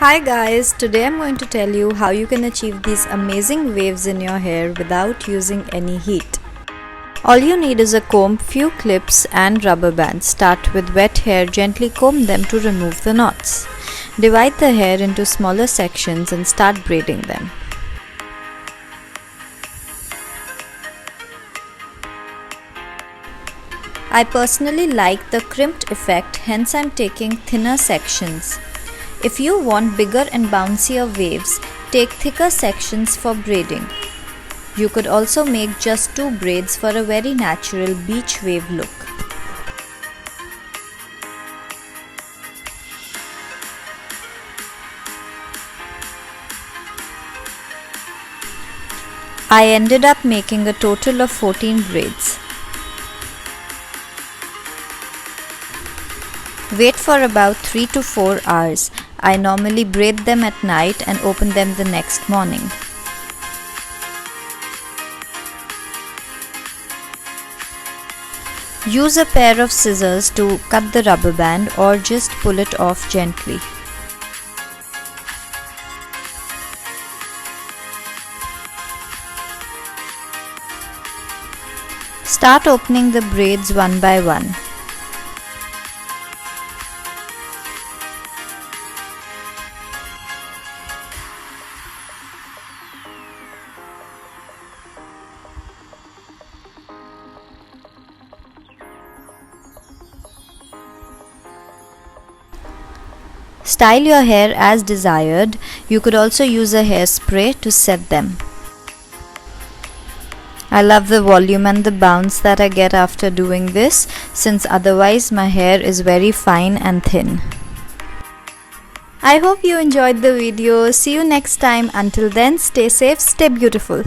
Hi guys, today I'm going to tell you how you can achieve these amazing waves in your hair without using any heat. All you need is a comb, few clips and rubber bands. Start with wet hair, gently comb them to remove the knots. Divide the hair into smaller sections and start braiding them. I personally like the crimped effect, hence I'm taking thinner sections. If you want bigger and bouncier waves, take thicker sections for braiding. You could also make just 2 braids for a very natural beach wave look. I ended up making a total of 14 braids. Wait for about 3 to 4 hours. I normally braid them at night and open them the next morning. Use a pair of scissors to cut the rubber band or just pull it off gently. Start opening the braids one by one. Style your hair as desired. You could also use a hairspray to set them. I love the volume and the bounce that I get after doing this, since otherwise my hair is very fine and thin. I hope you enjoyed the video. See you next time. Until then, stay safe, stay beautiful.